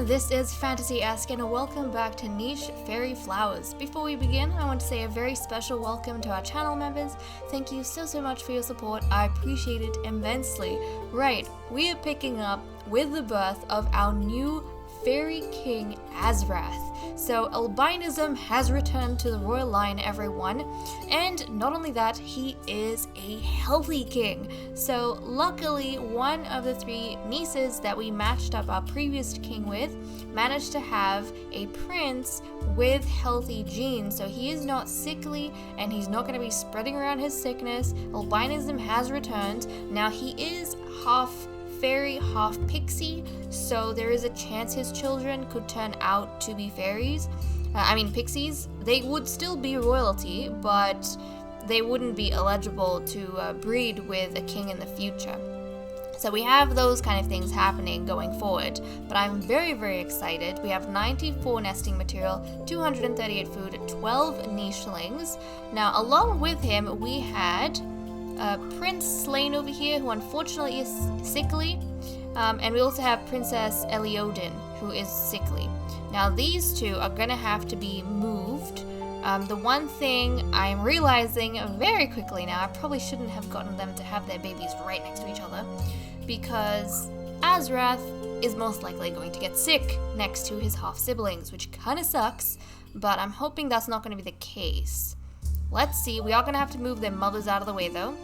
everyone, this is Fantasy-esque and welcome back to Niche Faerie Flowers. Before we begin, I want to say a very special welcome to our channel members. Thank you so much for your support, I appreciate it immensely. Right, we are picking up with the birth of our new Faerie King, Azrath. So albinism has returned to the royal line, everyone, and not only that, he is a healthy king. So luckily, one of the three nieces that we matched up our previous king with managed to have a prince with healthy genes. So he is not sickly and he's not going to be spreading around his sickness. Albinism has returned. Now he is half fairy, half pixie, so there is a chance his children could turn out to be fairies. Pixies. They would still be royalty, but they wouldn't be eligible to breed with a king in the future. So we have those kind of things happening going forward, but I'm very excited. We have 94 nesting material, 238 food, 12 nichelings. Now, along with him, we had Prince Slain over here, who unfortunately is sickly, and we also have Princess Eliodin, who is sickly. Now these two are gonna have to be moved. The one thing I'm realizing very quickly now, I probably shouldn't have gotten them to have their babies right next to each other, because Azrath is most likely going to get sick next to his half siblings, which kind of sucks, but I'm hoping that's not going to be the case. Let's see, we are going to have to move their mothers out of the way though.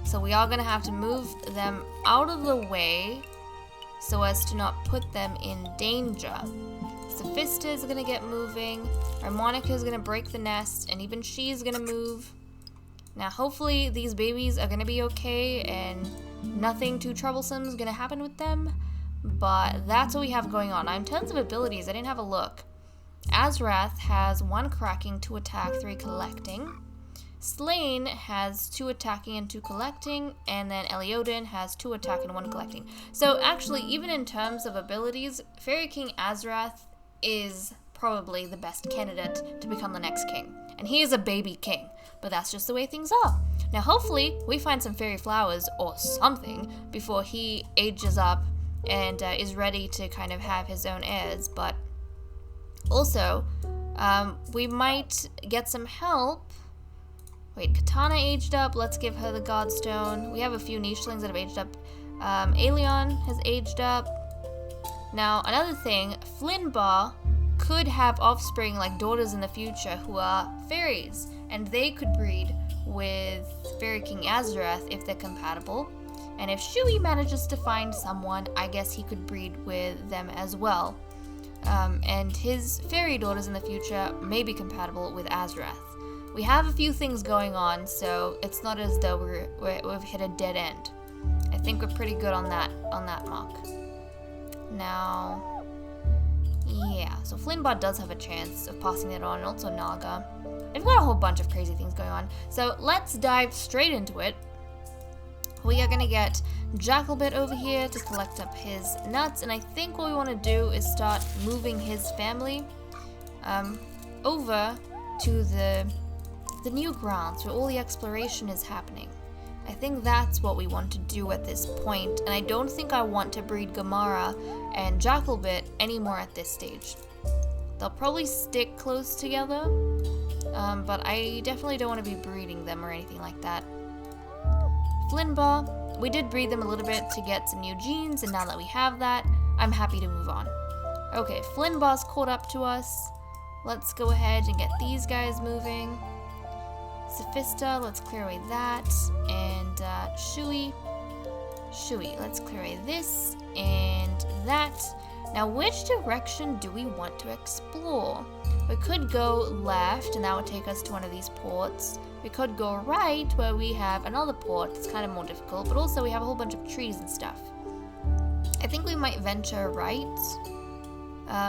So we are going to have to move them out of the way so as to not put them in danger. Sophista is going to get moving, Harmonica is going to break the nest, and even she's going to move. Now hopefully these babies are going to be okay and nothing too troublesome is going to happen with them, but that's what we have going on. Now in terms of abilities, I didn't have a look. Azrath has 1 cracking, 2 attack, 3 collecting. Slain has 2 attacking and 2 collecting, and then Eliodin has 2 attack and 1 collecting. So actually, even in terms of abilities, Faerie King Azrath is probably the best candidate to become the next king. And he is a baby king, but that's just the way things are. Now hopefully, we find some Faerie Flowers or something before he ages up and is ready to kind of have his own heirs, but also, we might get some help. Wait, Katana aged up. Let's give her the Godstone. We have a few nichelings that have aged up. Aelion has aged up. Now, another thing, Flinbar could have offspring like daughters in the future who are fairies, and they could breed with Faerie King Azrath if they're compatible. And if Shui manages to find someone, I guess he could breed with them as well. And his fairy daughters in the future may be compatible with Azrath. We have a few things going on, so it's not as though we've hit a dead end. I think we're pretty good on that mark. Now, yeah, so Flinbot does have a chance of passing it on, and also Naga. I've got a whole bunch of crazy things going on, so let's dive straight into it. We are going to get Jackalbit over here to collect up his nuts, and I think what we want to do is start moving his family over to the new grounds where all the exploration is happening. I think that's what we want to do at this point, and I don't think I want to breed Gamara and Jackalbit anymore at this stage. They'll probably stick close together, but I definitely don't want to be breeding them or anything like that. Flinbar, we did breed them a little bit to get some new genes, and now that we have that, I'm happy to move on. Okay, Flinbar's caught up to us. Let's go ahead and get these guys moving. Sophista, let's clear away that. And Shui, let's clear away this and that. Now, which direction do we want to explore? We could go left, and that would take us to one of these ports. We could go right, where we have another port. It's kind of more difficult, but also we have a whole bunch of trees and stuff. I think we might venture right.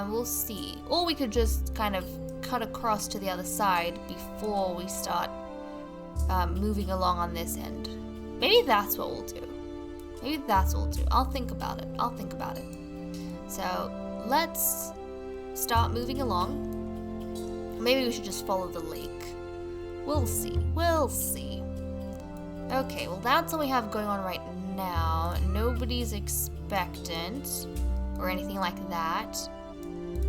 We'll see. Or we could just kind of cut across to the other side before we start moving along on this end. Maybe that's what we'll do. I'll think about it. So, let's start moving along. Maybe we should just follow the lake. We'll see. Okay, well that's all we have going on right now. Nobody's expectant. or anything like that.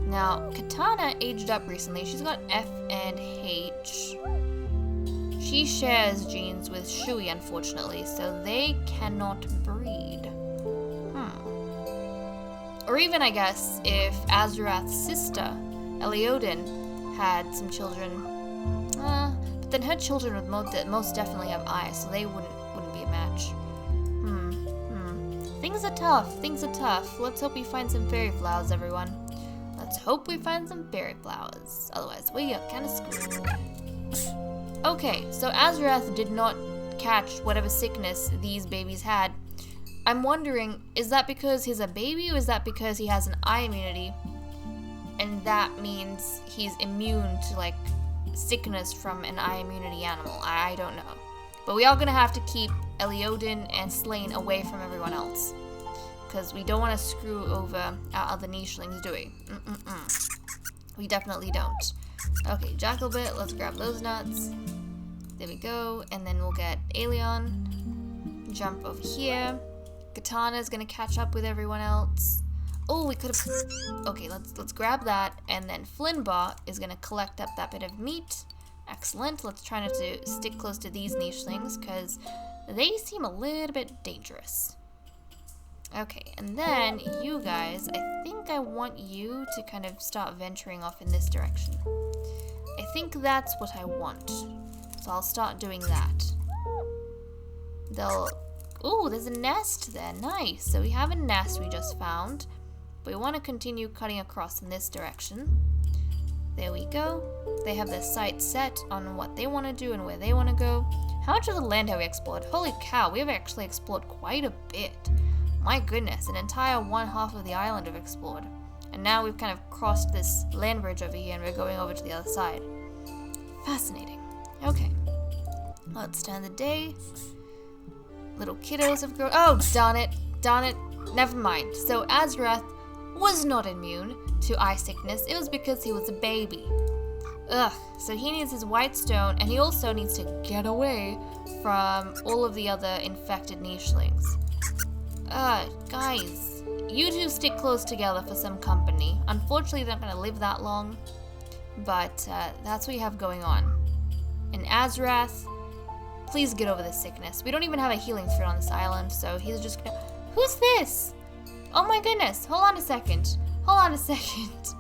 Now, Katana aged up recently. She's got F and H. She shares genes with Shui, unfortunately, so they cannot breed. Or even, I guess, if Azurath's sister, Eliodin, had some children. But then her children would most definitely have eyes, so they wouldn't be a match. Things are tough. Things are tough. Let's hope we find some Faerie Flowers, everyone. Let's hope we find some Faerie Flowers. Otherwise, we are kind of screwed. Okay, so Azurath did not catch whatever sickness these babies had. I'm wondering, is that because he's a baby, or is that because he has an eye immunity? And that means he's immune to, like, sickness from an eye immunity animal. I don't know. But we are going to have to keep Eliodin and Slain away from everyone else. Because we don't want to screw over our other nichelings, do we? We definitely don't. Okay, Jackalbit, let's grab those nuts. There we go. And then we'll get Aelion. Jump over here. Katana's gonna catch up with everyone else. Oh, we could have... Okay, let's grab that. And then Flinbar is gonna collect up that bit of meat. Excellent. Let's try not to stick close to these nichelings, because they seem a little bit dangerous. Okay, and then you guys, I think I want you to kind of start venturing off in this direction. I think that's what I want. So I'll start doing that. Ooh, there's a nest there. Nice. So we have a nest we just found. But we want to continue cutting across in this direction. There we go. They have their sights set on what they want to do and where they want to go. How much of the land have we explored? Holy cow, we have actually explored quite a bit. My goodness, an entire one half of the island we've explored. And now we've kind of crossed this land bridge over here and we're going over to the other side. Fascinating. Okay. Let's turn the day. Little kiddos have grown. Oh, darn it. Darn it. Never mind. So Azurath was not immune to eye sickness. It was because he was a baby. Ugh. So he needs his white stone, and he also needs to get away from all of the other infected nichelings. Guys, you two stick close together for some company. Unfortunately, they're not going to live that long, but that's what you have going on. And Azurath, please get over this sickness. We don't even have a healing fruit on this island, so he's just gonna... Who's this? Oh my goodness. Hold on a second. Hold on a second.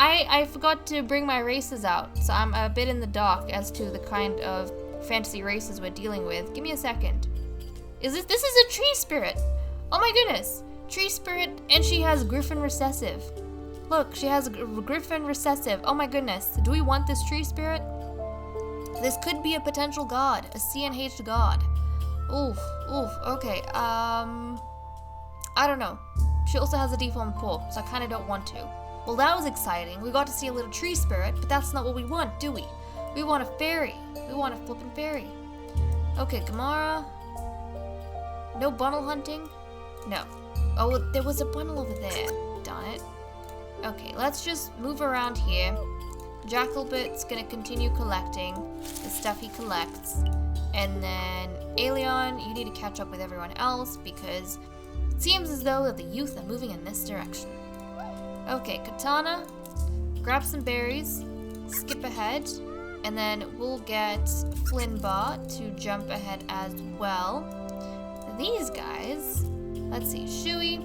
I forgot to bring my races out, so I'm a bit in the dark as to the kind of fantasy races we're dealing with. Give me a second. This is a tree spirit. Oh my goodness. Tree spirit, and she has Griffin recessive. Look, she has Griffin recessive. Oh my goodness. Do we want this tree spirit? This could be a potential god, a CNH god. Oof, okay, I don't know. She also has a deformed paw, so I kind of don't want to. Well, that was exciting. We got to see a little tree spirit, but that's not what we want, do we? We want a fairy. We want a flippin' fairy. Okay, Gamara. No bundle hunting? No. Oh, there was a bundle over there. Darn it. Okay, let's just move around here. Jackalbit's gonna continue collecting the stuff he collects. And then, Aelion, you need to catch up with everyone else because it seems as though that the youth are moving in this direction. Okay, Katana, grab some berries, skip ahead, and then we'll get Flinbar to jump ahead as well. These guys, let's see, Shui.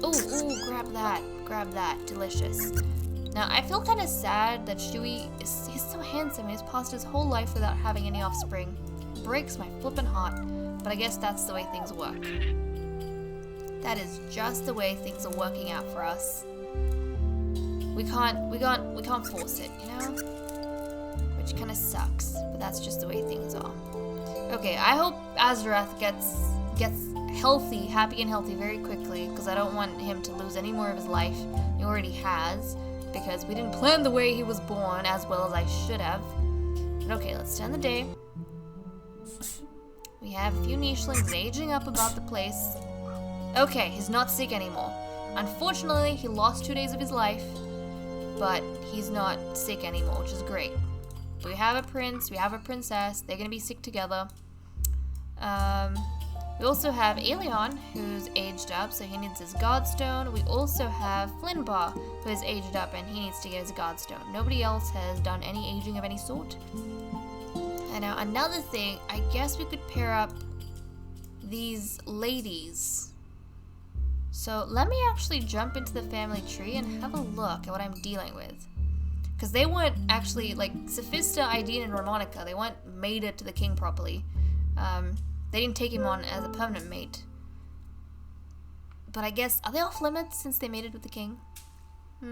Ooh, grab that, delicious. Now, I feel kind of sad that Shui he's so handsome. He's passed his whole life without having any offspring. It breaks my flippin' heart, but I guess that's the way things work. That is just the way things are working out for us. We can't force it, you know? Which kind of sucks, but that's just the way things are. Okay, I hope Azurath gets healthy, happy and healthy very quickly, because I don't want him to lose any more of his life. He already has, because we didn't plan the way he was born as well as I should have. But okay, let's turn the day. We have a few nichelings aging up about the place. Okay, he's not sick anymore. Unfortunately, he lost 2 days of his life, but he's not sick anymore, which is great. We have a prince, we have a princess, they're gonna be sick together. We also have Aelion, who's aged up, so he needs his Godstone. We also have Flinbar, who is aged up, and he needs to get his Godstone. Nobody else has done any aging of any sort. And now another thing, I guess we could pair up these ladies. So let me actually jump into the family tree and have a look at what I'm dealing with. Because they weren't actually, like, Sophista, Ideen, and Ramonica, they weren't mated to the king properly. They didn't take him on as a permanent mate. But I guess, are they off limits since they mated with the king? I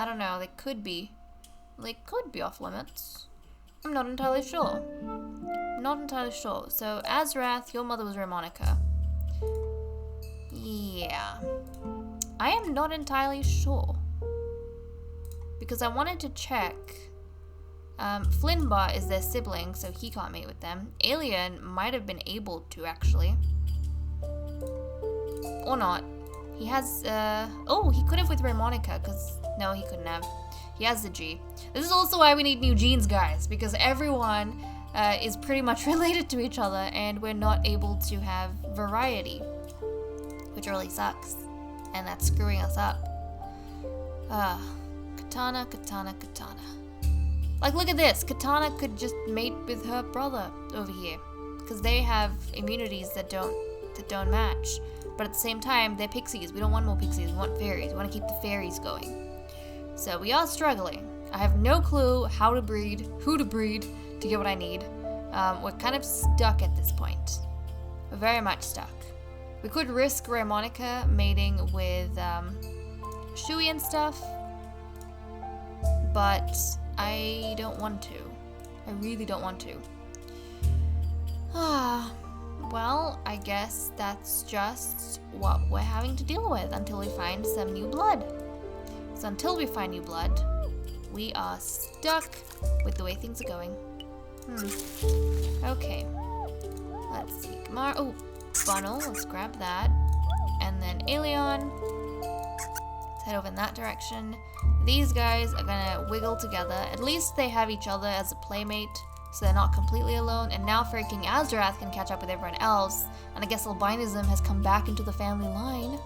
don't know, they could be. They could be off limits. I'm not entirely sure. Not entirely sure. So, Azrath, your mother was Ramonica. Yeah. I am not entirely sure. Because I wanted to check. Flinbar is their sibling, so he can't mate with them. Aelion might have been able to, actually. Or not. He has, oh, he could have with Ramonica, because, no, he couldn't have. He has the G. This is also why we need new genes, guys, because everyone is pretty much related to each other, and we're not able to have variety, which really sucks, and that's screwing us up. Katana, Katana, Katana. Like, look at this. Katana could just mate with her brother over here, because they have immunities that don't match. But at the same time, they're pixies. We don't want more pixies. We want fairies. We want to keep the fairies going. So we are struggling. I have no clue how to breed, who to breed to get what I need. We're kind of stuck at this point. We're very much stuck. We could risk Ramonica mating with Shui and stuff, but I don't want to. I really don't want to. Well, I guess that's just what we're having to deal with until we find some new blood. So until we find new blood, we are stuck with the way things are going. Okay. Let's see. Oh, funnel. Let's grab that. And then Aelion. Let's head over in that direction. These guys are gonna wiggle together. At least they have each other as a playmate, so they're not completely alone. And now Faerie King Azrath can catch up with everyone else. And I guess albinism has come back into the family line.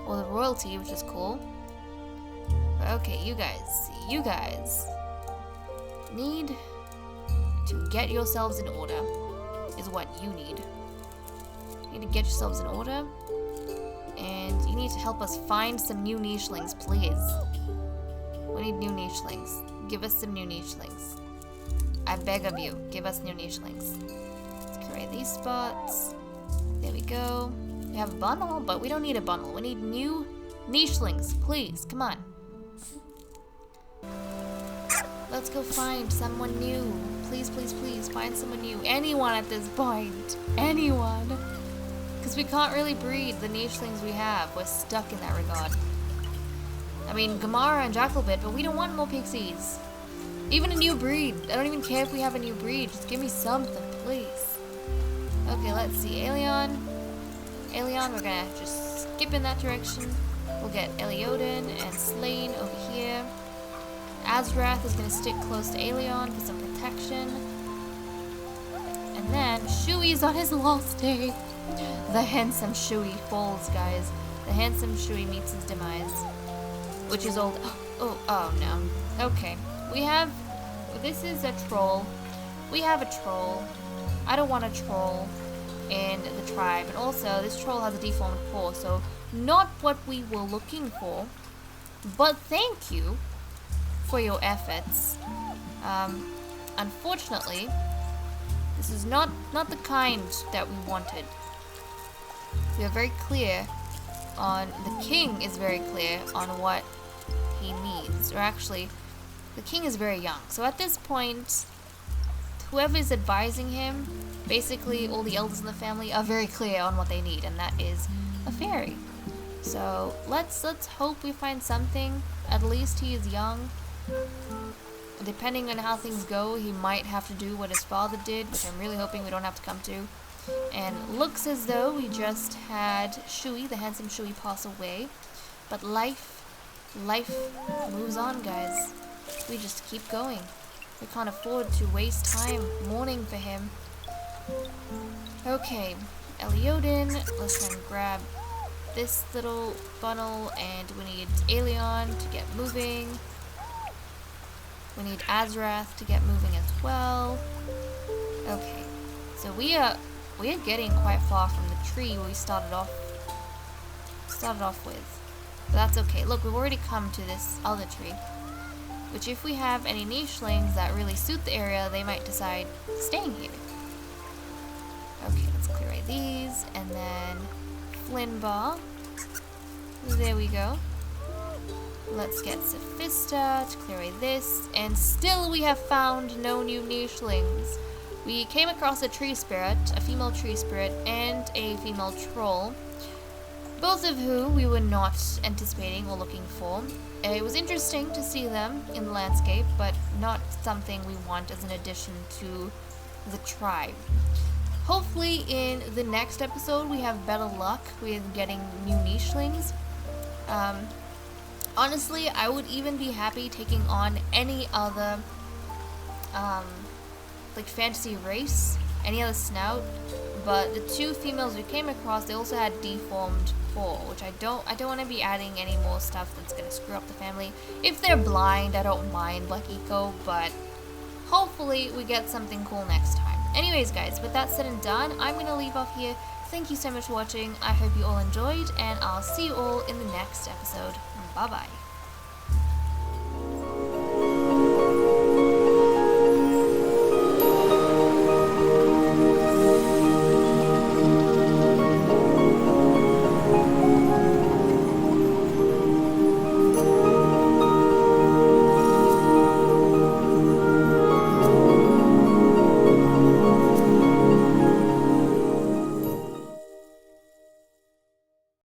Or the royalty, which is cool. Okay, you guys need to get yourselves in order, is what you need. You need to get yourselves in order, and you need to help us find some new nichelings, please. We need new nichelings. Give us some new nichelings. I beg of you, give us new nichelings. Let's create these spots. There we go. We have a bundle, but we don't need a bundle. We need new nichelings, please. Come on. Let's go find someone new. Please, please, please, find someone new. Anyone at this point. Anyone. Because we can't really breed the nichelings we have. We're stuck in that regard. I mean, Gamara and Jackalbit, but we don't want more pixies. Even a new breed. I don't even care if we have a new breed. Just give me something, please. Okay, let's see. Aelion, we're gonna just skip in that direction. We'll get Eliodin and Slain over here. Azrath is going to stick close to Aelion for some protection. And then Shui's on his last day. The handsome Shui falls, guys. The handsome Shui meets his demise. Which is old. Oh no. Okay. This is a troll. We have a troll. I don't want a troll in the tribe. And also, this troll has a deformed paw, so not what we were looking for. But thank you for your efforts. Unfortunately, this is not the kind that we wanted. We are very clear on, the king is very clear on what he needs. Or actually, the king is very young. So at this point, whoever is advising him, basically all the elders in the family are very clear on what they need, and that is a fairy. So let's hope we find something. At least he is young. Depending on how things go, he might have to do what his father did, which I'm really hoping we don't have to come to. And looks as though we just had Shui, the handsome Shui, pass away. But life moves on, guys. We just keep going. We can't afford to waste time mourning for him Okay, Eliodin, let's then grab this little funnel, and we need Aelion to get moving. We need Azrath to get moving as well. Okay, so we are getting quite far from the tree we started off with. But that's okay. Look, we've already come to this other tree, which if we have any nichelings that really suit the area, they might decide staying here. Okay, let's clear away these, and then Flinbar. There we go. Let's get Sophista to clear away this, and still we have found no new nichelings. We came across a tree spirit, a female tree spirit, and a female troll, both of who we were not anticipating or looking for. It was interesting to see them in the landscape, but not something we want as an addition to the tribe. Hopefully in the next episode we have better luck with getting new nichelings. Honestly, I would even be happy taking on any other like fantasy race, any other snout, but the two females we came across, they also had deformed foal, which I don't want to be adding any more stuff that's gonna screw up the family. If they're blind, I don't mind Black Eco, but hopefully we get something cool next time. Anyways guys, with that said and done, I'm gonna leave off here. Thank you so much for watching. I hope you all enjoyed, and I'll see you all in the next episode. Bye bye.